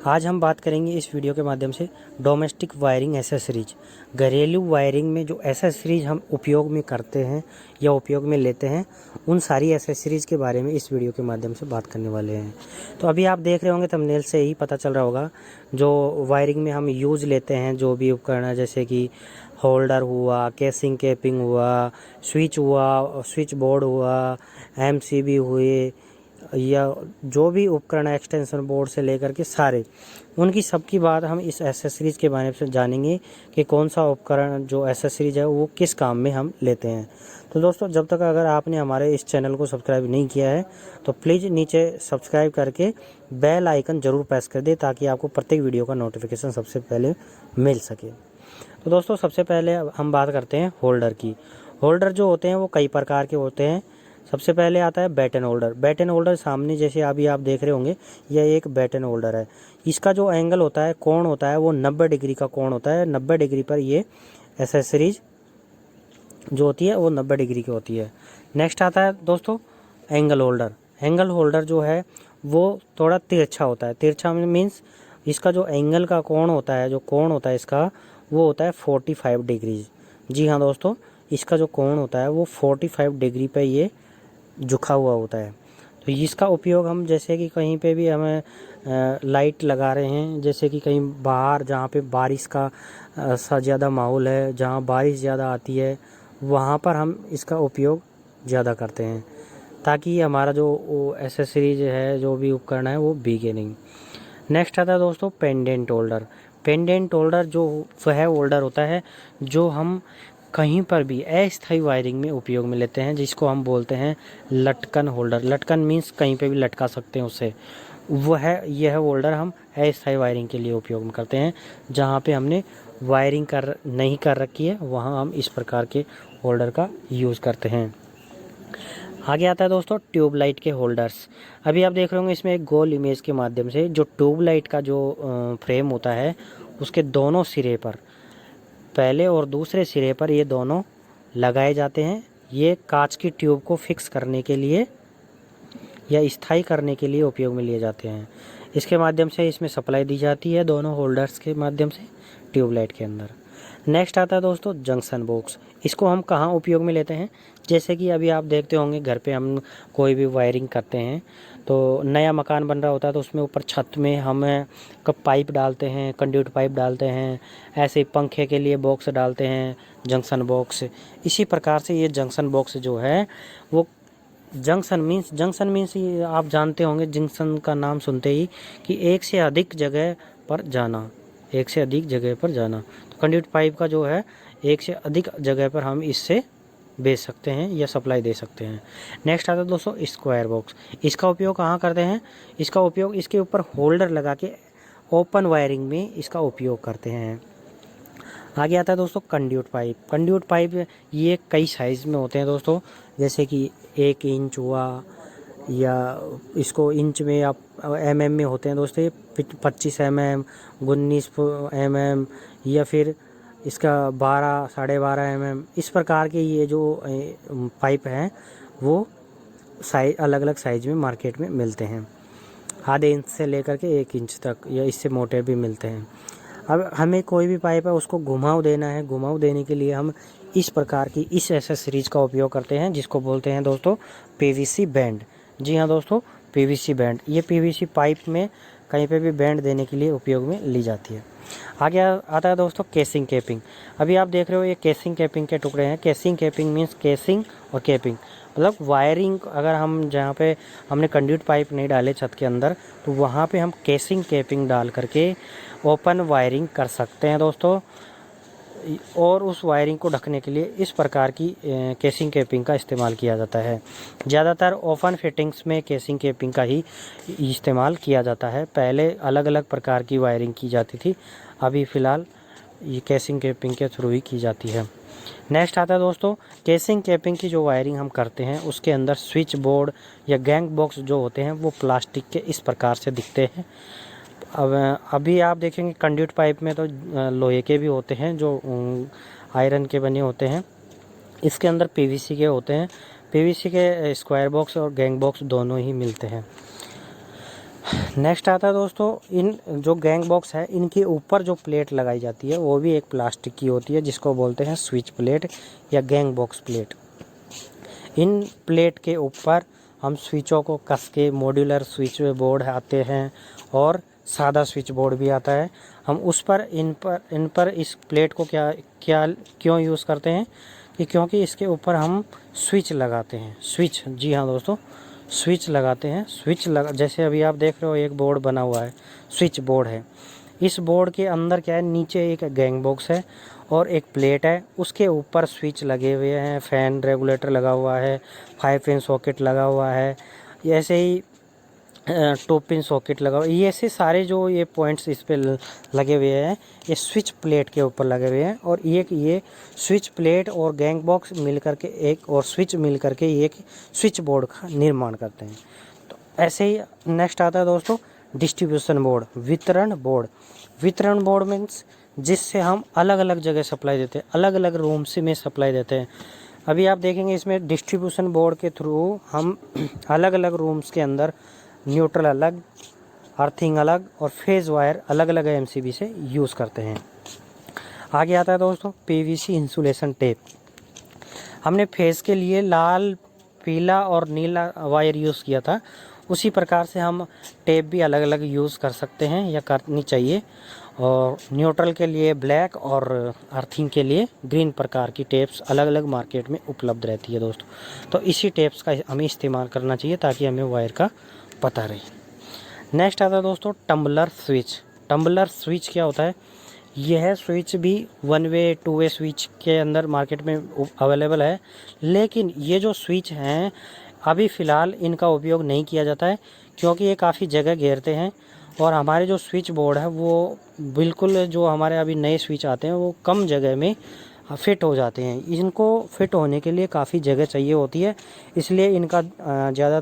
आज हम बात करेंगे इस वीडियो के माध्यम से डोमेस्टिक वायरिंग एसेसरीज। घरेलू वायरिंग में जो एसेसरीज हम उपयोग में करते हैं या उपयोग में लेते हैं, उन सारी एसेसरीज के बारे में इस वीडियो के माध्यम से बात करने वाले हैं। तो अभी आप देख रहे होंगे, थंबनेल से ही पता चल रहा होगा, जो वायरिंग में हम यूज़ लेते हैं जो भी उपकरण है, जैसे कि होल्डर हुआ, केसिंग कैपिंग हुआ, स्विच हुआ, स्विच बोर्ड हुआ, एमसीबी हुए, या जो भी उपकरण है एक्सटेंशन बोर्ड से लेकर के सारे, उनकी सबकी बात हम इस एसेसरीज के बारे में जानेंगे कि कौन सा उपकरण जो एसेसरीज है वो किस काम में हम लेते हैं। तो दोस्तों, जब तक अगर आपने हमारे इस चैनल को सब्सक्राइब नहीं किया है तो प्लीज़ नीचे सब्सक्राइब करके बेल आइकन ज़रूर प्रेस कर दें, ताकि आपको प्रत्येक वीडियो का नोटिफिकेशन सबसे पहले मिल सके। तो दोस्तों, सबसे पहले हम बात करते हैं होल्डर की। होल्डर जो होते हैं वो कई प्रकार के होते हैं। सबसे पहले आता है बैटन होल्डर। बैटन होल्डर सामने जैसे अभी आप देख रहे होंगे, यह एक बैटन होल्डर है। इसका जो एंगल होता है, कोण होता है, वो 90 डिग्री का कोण होता है। 90 डिग्री पर ये एसेसरीज जो होती है वो 90 डिग्री की होती है। नेक्स्ट आता है दोस्तों एंगल होल्डर। एंगल होल्डर जो है वो थोड़ा तिरछा होता है। तिरछा मीन्स इसका जो एंगल का कोण होता है, जो कोण होता है इसका, वो होता है 45 डिग्रीज। जी हाँ दोस्तों, इसका जो कोण होता है वो 45 डिग्री पे ये झुका हुआ होता है। तो इसका उपयोग हम जैसे कि कहीं पे भी हमें लाइट लगा रहे हैं, जैसे कि कहीं बाहर जहाँ पे बारिश का सा ज़्यादा माहौल है, जहाँ बारिश ज़्यादा आती है, वहाँ पर हम इसका उपयोग ज़्यादा करते हैं, ताकि हमारा जो एसेसरीज है, जो भी उपकरण है, वो भीगे नहीं। नेक्स्ट आता है दोस्तों पेंडेंट होल्डर। पेंडेंट होल्डर जो वह होल्डर होता है जो हम कहीं पर भी अस्थायी वायरिंग में उपयोग में लेते हैं, जिसको हम बोलते हैं लटकन होल्डर। लटकन मीन्स कहीं पे भी लटका सकते हैं उसे। यह होल्डर हम अस्थायी वायरिंग के लिए उपयोग में करते हैं। जहाँ पे हमने वायरिंग नहीं कर रखी है, वहाँ हम इस प्रकार के होल्डर का यूज़ करते हैं। आगे आता है दोस्तों ट्यूबलाइट के होल्डर्स। अभी आप देख रहे होंगे इसमें एक गोल इमेज के माध्यम से जो ट्यूबलाइट का जो फ्रेम होता है, उसके दोनों सिरे पर, पहले और दूसरे सिरे पर, ये दोनों लगाए जाते हैं। ये कांच की ट्यूब को फिक्स करने के लिए या स्थायी करने के लिए उपयोग में लिए जाते हैं। इसके माध्यम से इसमें सप्लाई दी जाती है, दोनों होल्डर्स के माध्यम से ट्यूबलाइट के अंदर। नेक्स्ट आता है दोस्तों जंक्शन बॉक्स। इसको हम कहाँ उपयोग में लेते हैं, जैसे कि अभी आप देखते होंगे घर पे हम कोई भी वायरिंग करते हैं, तो नया मकान बन रहा होता है तो उसमें ऊपर छत में हम कब पाइप डालते हैं, कंड्यूट पाइप डालते हैं, ऐसे ही पंखे के लिए बॉक्स डालते हैं, जंक्शन बॉक्स। इसी प्रकार से ये जंक्शन बॉक्स जो है वो जंक्शन मीन्स ये आप जानते होंगे, जंक्शन का नाम सुनते ही कि एक से अधिक जगह पर जाना, एक से अधिक जगह पर जाना। तो कंड्यूट पाइप का जो है एक से अधिक जगह पर हम इससे बेच सकते हैं या सप्लाई दे सकते हैं। नेक्स्ट आता है दोस्तों स्क्वायर बॉक्स। इसका उपयोग कहाँ करते हैं, इसका उपयोग इसके ऊपर होल्डर लगा के ओपन वायरिंग में इसका उपयोग करते हैं। आगे आता है दोस्तों कंड्यूट पाइप। कंड्यूट पाइप ये कई साइज़ में होते हैं दोस्तों, जैसे कि 1 इंच हुआ, या इसको इंच में आप mm में होते हैं दोस्तों, ये 25 mm, 19 mm, या फिर इसका 12, 12.5 mm, इस प्रकार के ये जो पाइप हैं वो साइज अलग अलग साइज में मार्केट में मिलते हैं। आधे इंच से लेकर के 1 इंच तक, या इससे मोटे भी मिलते हैं। अब हमें कोई भी पाइप है उसको घुमाव देना है। घुमाव देने के लिए हम इस प्रकार की इस एसेसरीज का उपयोग करते हैं, जिसको बोलते हैं दोस्तों पीवीसी बैंड। जी हाँ दोस्तों, पीवीसी बैंड। ये पीवीसी पाइप में कहीं पे भी बैंड देने के लिए उपयोग में ली जाती है। आगे आता है दोस्तों केसिंग कैपिंग। अभी आप देख रहे हो ये केसिंग कैपिंग के टुकड़े हैं। केसिंग कैपिंग मीन्स केसिंग और कैपिंग मतलब वायरिंग। अगर हम जहाँ पे हमने कंड्यूट पाइप नहीं डाले छत के अंदर, तो वहाँ पे हम केसिंग कैपिंग डाल करके ओपन वायरिंग कर सकते हैं दोस्तों। और उस वायरिंग को ढकने के लिए इस प्रकार की केसिंग कैपिंग का इस्तेमाल किया जाता है। ज़्यादातर ओपन फिटिंग्स में केसिंग कैपिंग का ही इस्तेमाल किया जाता है। पहले अलग अलग प्रकार की वायरिंग की जाती थी, अभी फ़िलहाल ये केसिंग कैपिंग के थ्रू ही की जाती है। नेक्स्ट आता है दोस्तों केसिंग कैपिंग की जो वायरिंग हम करते हैं, उसके अंदर स्विच बोर्ड या गैंग बॉक्स जो होते हैं वो प्लास्टिक के इस प्रकार से दिखते हैं। अब अभी आप देखेंगे कंड्यूट पाइप में तो लोहे के भी होते हैं, जो आयरन के बने होते हैं। इसके अंदर पीवीसी के होते हैं। पीवीसी के स्क्वायर बॉक्स और गैंग बॉक्स दोनों ही मिलते हैं। नेक्स्ट आता है दोस्तों, इन जो गैंग बॉक्स है इनके ऊपर जो प्लेट लगाई जाती है वो भी एक प्लास्टिक की होती है, जिसको बोलते हैं स्विच प्लेट या गैंग बॉक्स प्लेट। इन प्लेट के ऊपर हम स्विचों को कस के, मॉड्यूलर स्विच बोर्ड आते हैं और सादा स्विच बोर्ड भी आता है, हम उस पर इन पर इस प्लेट को क्यों यूज़ करते हैं कि क्योंकि इसके ऊपर हम स्विच लगाते हैं। स्विच, जी हाँ दोस्तों, स्विच लगाते हैं। जैसे अभी आप देख रहे हो एक बोर्ड बना हुआ है, स्विच बोर्ड है। इस बोर्ड के अंदर क्या है, नीचे एक गैंग बॉक्स है और एक प्लेट है, उसके ऊपर स्विच लगे हुए हैं, फ़ैन रेगुलेटर लगा हुआ है, 5 पिन सॉकेट लगा हुआ है, ऐसे ही 2 पिन सॉकेट लगा हुआ है। ये ऐसे सारे जो ये पॉइंट्स इस पे लगे हुए हैं, ये स्विच प्लेट के ऊपर लगे हुए हैं। और ये स्विच प्लेट और गैंग बॉक्स मिल करके एक और स्विच मिल करके एक स्विच बोर्ड का निर्माण करते हैं। तो ऐसे ही नेक्स्ट आता है दोस्तों डिस्ट्रीब्यूशन बोर्ड, वितरण बोर्ड। वितरण बोर्ड मीन्स जिससे हम अलग अलग जगह सप्लाई देते हैं, अलग अलग रूम्स में सप्लाई देते हैं। अभी आप देखेंगे इसमें डिस्ट्रीब्यूशन बोर्ड के थ्रू हम अलग अलग रूम्स के अंदर न्यूट्रल अलग, अर्थिंग अलग और फेज़ वायर अलग अलग एमसीबी से यूज़ करते हैं। आगे आता है दोस्तों पीवीसी इंसुलेशन टेप। हमने फेज़ के लिए लाल, पीला और नीला वायर यूज़ किया था, उसी प्रकार से हम टेप भी अलग अलग यूज़ कर सकते हैं या करनी चाहिए। और न्यूट्रल के लिए ब्लैक और अर्थिंग के लिए ग्रीन प्रकार की टेप्स अलग अलग मार्केट में उपलब्ध रहती है दोस्तों। तो इसी टेप्स का हमें इस्तेमाल करना चाहिए ताकि हमें वायर का पता रहे। नेक्स्ट आता है दोस्तों टम्बलर स्विच। टम्बलर स्विच क्या होता है, यह स्विच भी 1 वे 2 वे स्विच के अंदर मार्केट में अवेलेबल है, लेकिन ये जो स्विच हैं अभी फ़िलहाल इनका उपयोग नहीं किया जाता है क्योंकि ये काफ़ी जगह घेरते हैं और हमारे जो स्विच बोर्ड है वो बिल्कुल, जो हमारे अभी नए स्विच आते हैं वो कम जगह में फिट हो जाते हैं। इनको फिट होने के लिए काफ़ी जगह चाहिए होती है, इसलिए इनका ज़्यादा